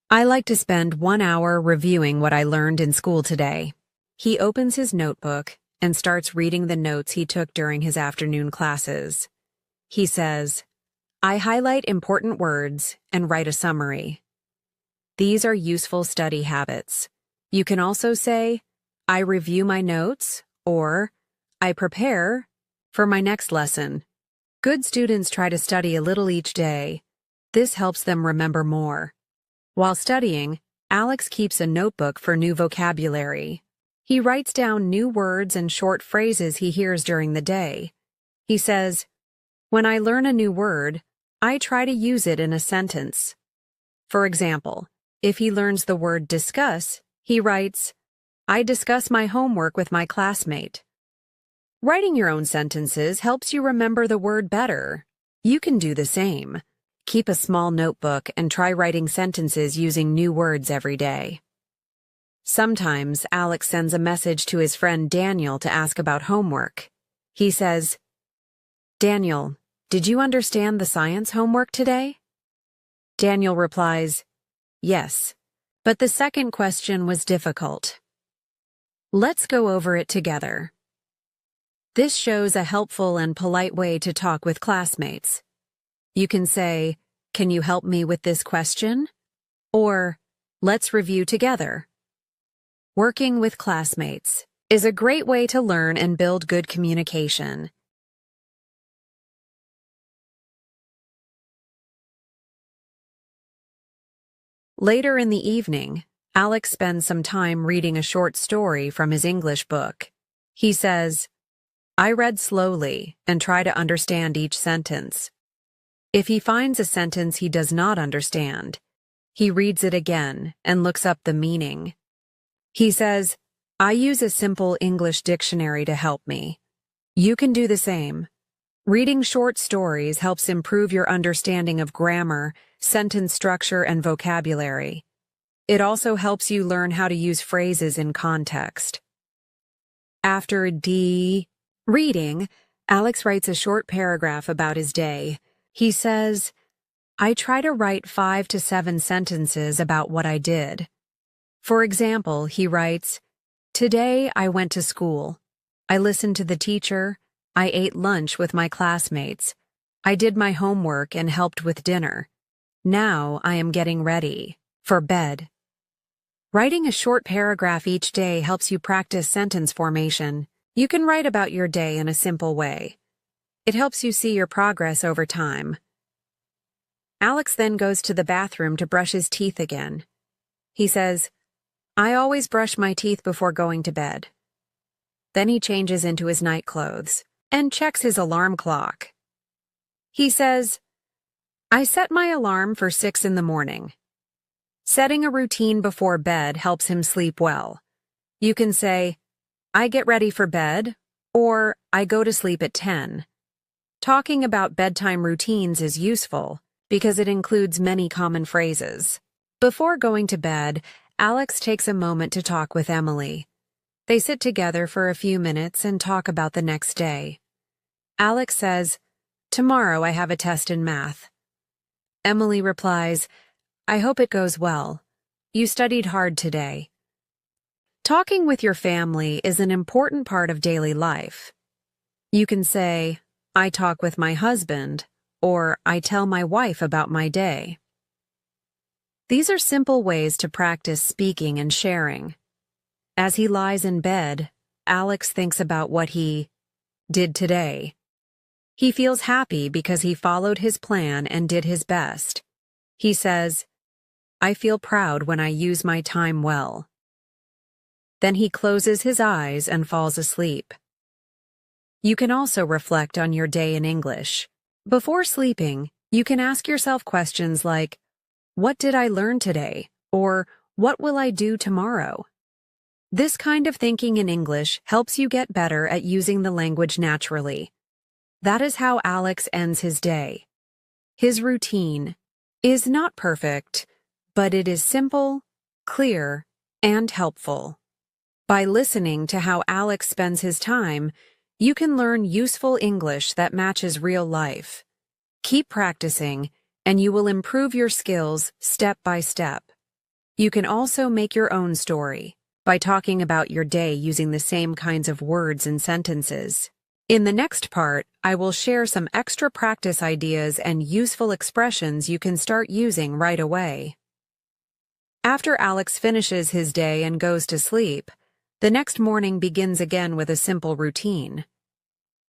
I like to spend 1 hour reviewing what I learned in school today. He opens his notebook and starts reading the notes he took during his afternoon classes. He says, I highlight important words and write a summary. These are useful study habits. You can also say, I review my notes, or I prepare for my next lesson. Good students try to study a little each day. This helps them remember more. While studying, Alex keeps a notebook for new vocabulary. He writes down new words and short phrases he hears during the day. He says, when I learn a new word, I try to use it in a sentence. For example, if he learns the word discuss, he writes, I discuss my homework with my classmate. Writing your own sentences helps you remember the word better. You can do the same. Keep a small notebook and try writing sentences using new words every day. Sometimes Alex sends a message to his friend Daniel to ask about homework. He says, Daniel, did you understand the science homework today? Daniel replies, yes, but the second question was difficult. Let's go over it together. This shows a helpful and polite way to talk with classmates. You can say, can you help me with this question? Or, let's review together. Working with classmates is a great way to learn and build good communication. Later in the evening, Alex spends some time reading a short story from his English book. He says, I read slowly and try to understand each sentence. If he finds a sentence he does not understand, he reads it again and looks up the meaning. He says, I use a simple English dictionary to help me. You can do the same. Reading short stories helps improve your understanding of grammar, sentence structure, and vocabulary. It also helps you learn how to use phrases in context. After reading, Alex writes a short paragraph about his day. He says, I try to write 5 to 7 sentences about what I did. For example, he writes, today I went to school. I listened to the teacher. I ate lunch with my classmates. I did my homework and helped with dinner. Now I am getting ready for bed. Writing a short paragraph each day helps you practice sentence formation. You can write about your day in a simple way. It helps you see your progress over time. Alex then goes to the bathroom to brush his teeth again. He says, I always brush my teeth before going to bed. Then he changes into his night clothes and checks his alarm clock. He says, I set my alarm for 6 in the morning. Setting a routine before bed helps him sleep well. You can say, I get ready for bed, or I go to sleep at 10. Talking about bedtime routines is useful because it includes many common phrases. Before going to bed, Alex takes a moment to talk with Emily. They sit together for a few minutes and talk about the next day. Alex says, tomorrow I have a test in math. Emily replies, I hope it goes well. You studied hard today. Talking with your family is an important part of daily life. You can say, I talk with my husband, or I tell my wife about my day. These are simple ways to practice speaking and sharing. As he lies in bed, Alex thinks about what he did today. He feels happy because he followed his plan and did his best. He says, I feel proud when I use my time well. Then he closes his eyes and falls asleep. You can also reflect on your day in English. Before sleeping, you can ask yourself questions like, what did I learn today? Or what will I do tomorrow? This kind of thinking in English helps you get better at using the language naturally. That is how Alex ends his day. His routine is not perfect, but it is simple, clear, and helpful. By listening to how Alex spends his time, you can learn useful English that matches real life. Keep practicing, and you will improve your skills step by step. You can also make your own story by talking about your day using the same kinds of words and sentences. In the next part, I will share some extra practice ideas and useful expressions you can start using right away. After Alex finishes his day and goes to sleep, the next morning begins again with a simple routine.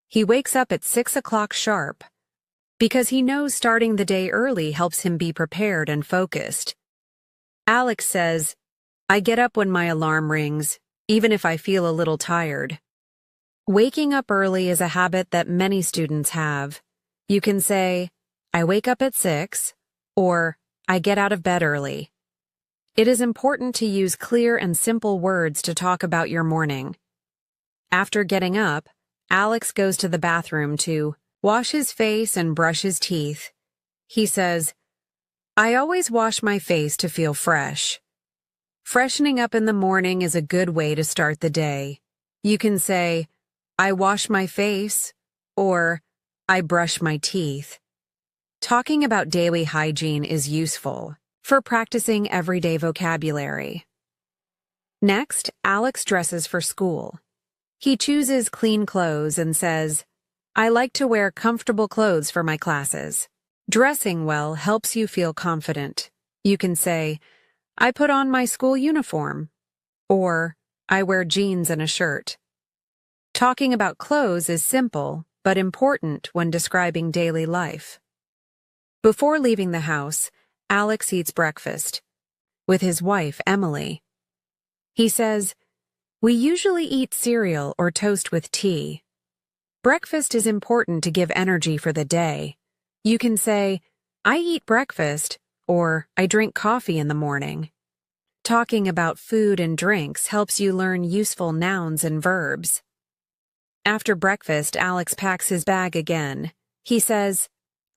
He wakes up at 6 o'clock sharp, because he knows starting the day early helps him be prepared and focused. Alex says, "I get up when my alarm rings, even if I feel a little tired." Waking up early is a habit that many students have. You can say, "I wake up at 6," or "I get out of bed early." It is important to use clear and simple words to talk about your morning. After getting up, Alex goes to the bathroom to wash his face and brush his teeth. He says, "I always wash my face to feel fresh." Freshening up in the morning is a good way to start the day. You can say, "I wash my face," or "I brush my teeth." Talking about daily hygiene is useful for practicing everyday vocabulary. Next, Alex dresses for school. He chooses clean clothes and says, "I like to wear comfortable clothes for my classes." Dressing well helps you feel confident. You can say, "I put on my school uniform," or "I wear jeans and a shirt." Talking about clothes is simple, but important when describing daily life. Before leaving the house, Alex eats breakfast with his wife, Emily. He says, "We usually eat cereal or toast with tea. Breakfast is important to give energy for the day." You can say, "I eat breakfast," or "I drink coffee in the morning." Talking about food and drinks helps you learn useful nouns and verbs. After breakfast, Alex packs his bag again. He says,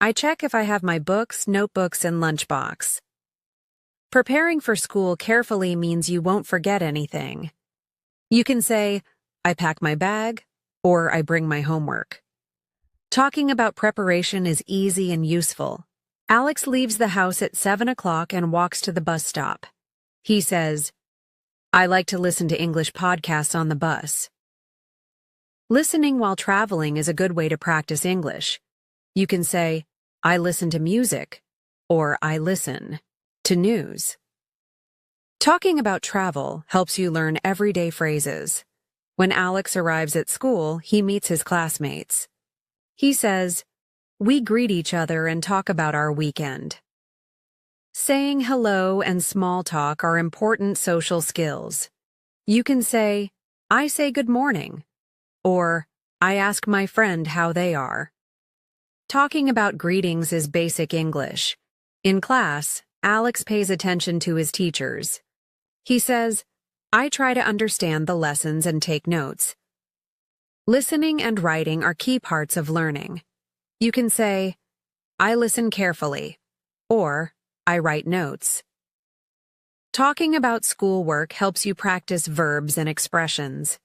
"I check if I have my books, notebooks, and lunchbox." Preparing for school carefully means you won't forget anything. You can say, "I pack my bag," or "I bring my homework." Talking about preparation is easy and useful. Alex leaves the house at 7 o'clock and walks to the bus stop. He says, "I like to listen to English podcasts on the bus." Listening while traveling is a good way to practice English. You can say, "I listen to music," or "I listen to news." Talking about travel helps you learn everyday phrases. When Alex arrives at school, he meets his classmates. He says, "We greet each other and talk about our weekend." Saying hello and small talk are important social skills. You can say, "I say good morning," or "I ask my friend how they are." Talking about greetings is basic English. In class, Alex pays attention to his teachers. He says, "I try to understand the lessons and take notes." Listening and writing are key parts of learning. You can say, "I listen carefully," or "I write notes." Talking about schoolwork helps you practice verbs and expressions.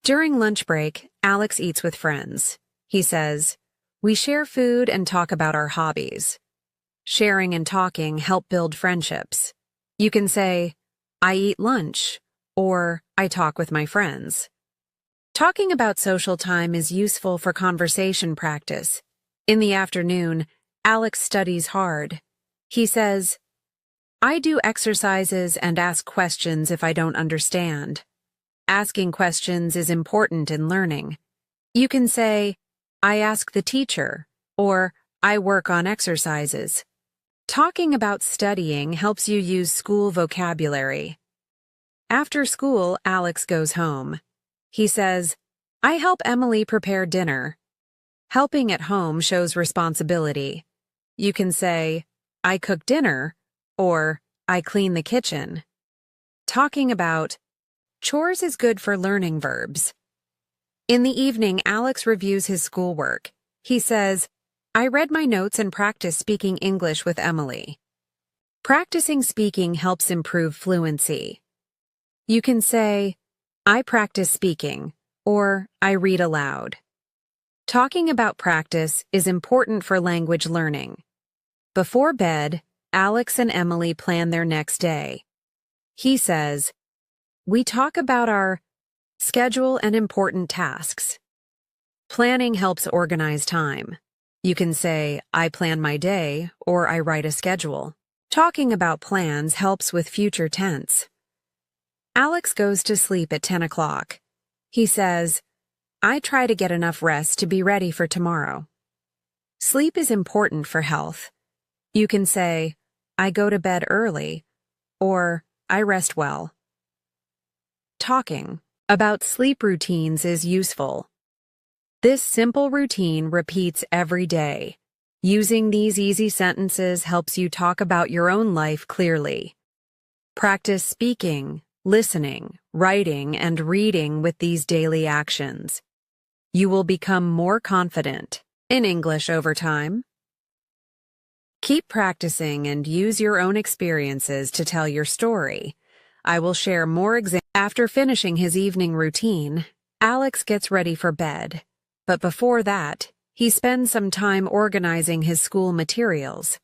During lunch break, Alex eats with friends. He says, "We share food and talk about our hobbies." Sharing and talking help build friendships. You can say, "I eat lunch," or "I talk with my friends." Talking about social time is useful for conversation practice. In the afternoon, Alex studies hard. He says, "I do exercises and ask questions if I don't understand." Asking questions is important in learning. You can say, "I ask the teacher," or "I work on exercises." Talking about studying helps you use school vocabulary. After school, Alex goes home. He says, "I help Emily prepare dinner." Helping at home shows responsibility. You can say, "I cook dinner," or "I clean the kitchen." Talking about chores is good for learning verbs. In the evening, Alex reviews his schoolwork. He says, "I read my notes and practiced speaking English with Emily." Practicing speaking helps improve fluency. You can say, "I practice speaking," or "I read aloud." Talking about practice is important for language learning. Before bed, Alex and Emily plan their next day. He says, "We talk about our schedule and important tasks." Planning helps organize time. You can say, I plan my day, or I write a schedule. Talking about plans helps with future tense. Alex goes to sleep at 10 o'clock. He says, I try to get enough rest to be ready for tomorrow. Sleep is important for health. You can say, I go to bed early, or I rest well. Talking about sleep routines is useful. This simple routine repeats every day. Using these easy sentences helps you talk about your own life clearly. Practice speaking, listening, writing, and reading with these daily actions. You will become more confident in English over time. Keep practicing and use your own experiences to tell your story. I will share more examples. After finishing his evening routine, Alex gets ready for bed. But before that, he spends some time organizing his school materials.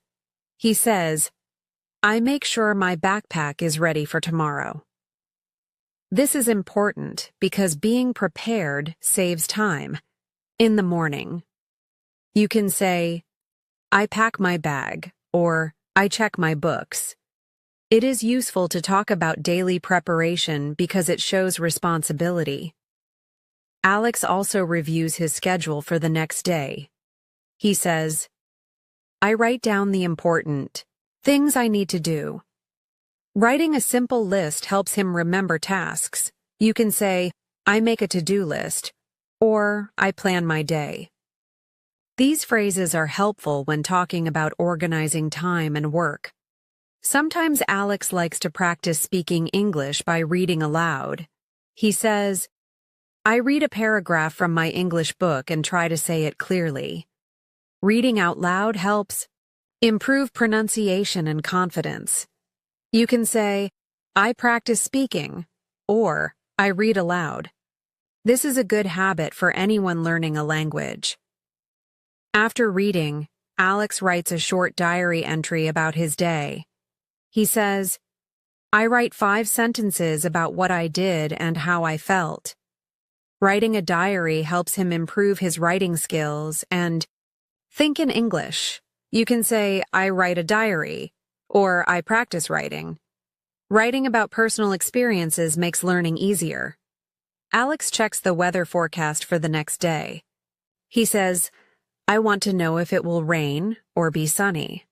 He says, I make sure my backpack is ready for tomorrow. This is important because being prepared saves time. In the morning, you can say, I pack my bag, or I check my books. It is useful to talk about daily preparation because it shows responsibility. Alex also reviews his schedule for the next day. He says, I write down the important things I need to do. Writing a simple list helps him remember tasks. You can say, I make a to-do list, or I plan my day. These phrases are helpful when talking about organizing time and work. Sometimes Alex likes to practice speaking English by reading aloud. He says, I read a paragraph from my English book and try to say it clearly. Reading out loud helps improve pronunciation and confidence. You can say, I practice speaking, or I read aloud. This is a good habit for anyone learning a language. After reading, Alex writes a short diary entry about his day. He says, I write 5 sentences about what I did and how I felt. Writing a diary helps him improve his writing skills and think in English. You can say, I write a diary, or I practice writing. Writing about personal experiences makes learning easier. Alex checks the weather forecast for the next day. He says, I want to know if it will rain or be sunny.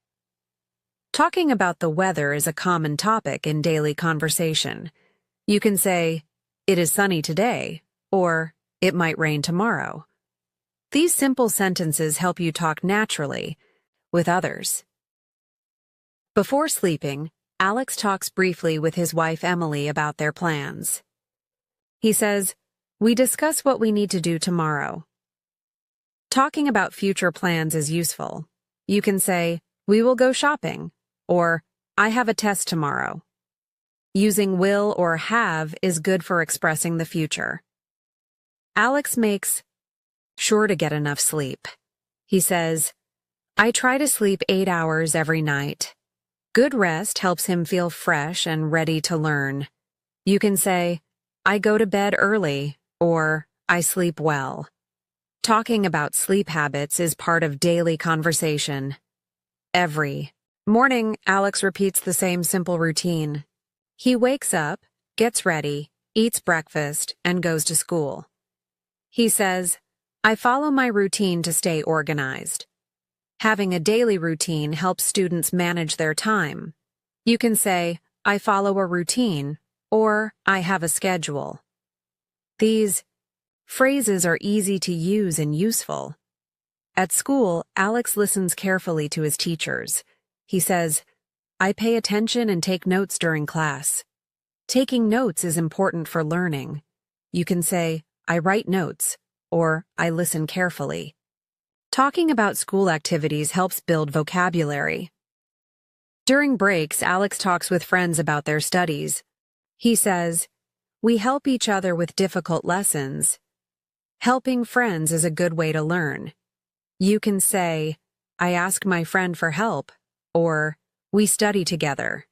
Talking about the weather is a common topic in daily conversation. You can say, it is sunny today, or it might rain tomorrow. These simple sentences help you talk naturally with others. Before sleeping, Alex talks briefly with his wife Emily about their plans. He says, we discuss what we need to do tomorrow. Talking about future plans is useful. You can say, we will go shopping, or I have a test tomorrow. Using will or have is good for expressing the future. Alex makes sure to get enough sleep. He says, I try to sleep 8 hours every night. Good rest helps him feel fresh and ready to learn. You can say, I go to bed early, or I sleep well. Talking about sleep habits is part of daily conversation. Every morning, Alex repeats the same simple routine. He wakes up, gets ready, eats breakfast, and goes to school. He says, I follow my routine to stay organized. Having a daily routine helps students manage their time. You can say, I follow a routine, or I have a schedule. These phrases are easy to use and useful. At school, Alex listens carefully to his teachers. He says, I pay attention and take notes during class. Taking notes is important for learning. You can say, I write notes, or I listen carefully. Talking about school activities helps build vocabulary. During breaks, Alex talks with friends about their studies. He says, we help each other with difficult lessons. Helping friends is a good way to learn. You can say, I ask my friend for help, or we study together.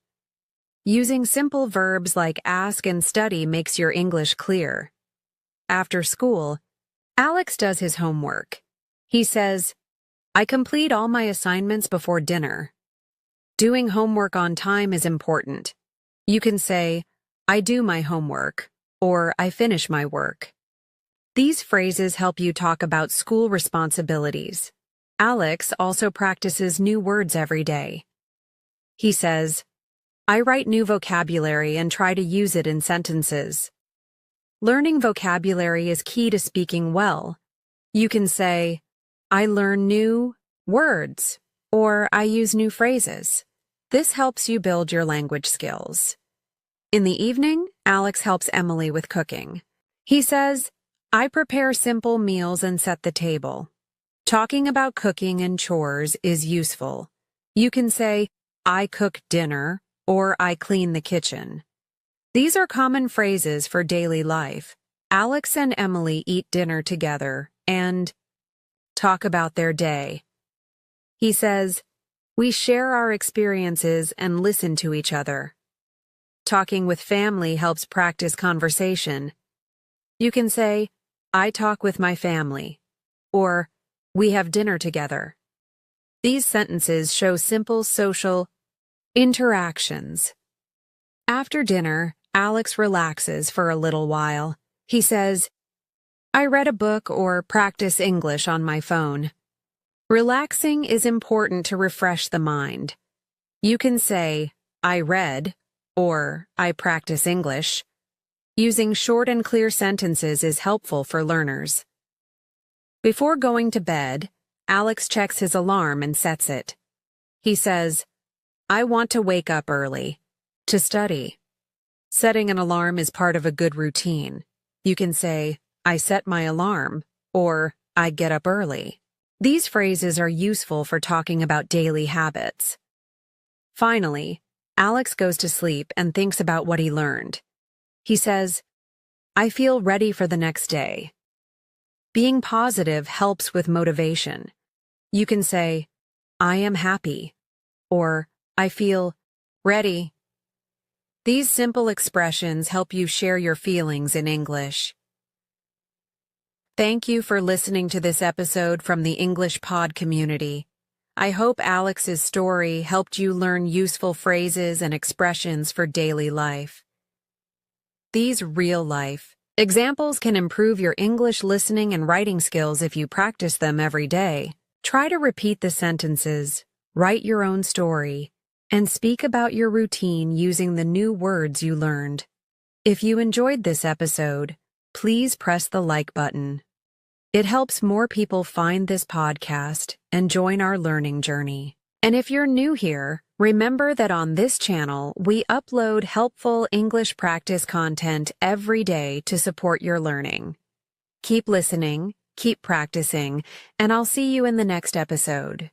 Using simple verbs like ask and study makes your English clear. After school, Alex does his homework. He says, I complete all my assignments before dinner. Doing homework on time is important. You can say, I do my homework, or I finish my work. These phrases help you talk about school responsibilities. Alex also practices new words every day. He says, I write new vocabulary and try to use it in sentences. Learning vocabulary is key to speaking well. You can say, I learn new words, or I use new phrases. This helps you build your language skills. In the evening, Alex helps Emily with cooking. He says, I prepare simple meals and set the table. Talking about cooking and chores is useful. You can say, I cook dinner, or I clean the kitchen. These are common phrases for daily life. Alex and Emily eat dinner together and talk about their day. He says, we share our experiences and listen to each other. Talking with family helps practice conversation. You can say, I talk with my family, or we have dinner together. These sentences show simple social interactions. After dinner, Alex relaxes for a little while. He says, I read a book or practice English on my phone. Relaxing is important to refresh the mind. You can say, I read, or I practice English. Using short and clear sentences is helpful for learners. Before going to bed, Alex checks his alarm and sets it. He says, I want to wake up early to study. Setting an alarm is part of a good routine. You can say, I set my alarm, or I get up early. These phrases are useful for talking about daily habits. Finally, Alex goes to sleep and thinks about what he learned. He says, I feel ready for the next day. Being positive helps with motivation. You can say, I am happy, or I feel ready. These simple expressions help you share your feelings in English. Thank you for listening to this episode from the English Pod community. I hope Alex's story helped you learn useful phrases and expressions for daily life. These real-life examples can improve your English listening and writing skills if you practice them every day. Try to repeat the sentences, write your own story, and speak about your routine using the new words you learned. If you enjoyed this episode, please press the like button. It helps more people find this podcast and join our learning journey. And if you're new here, remember that on this channel, we upload helpful English practice content every day to support your learning. Keep listening, keep practicing, and I'll see you in the next episode.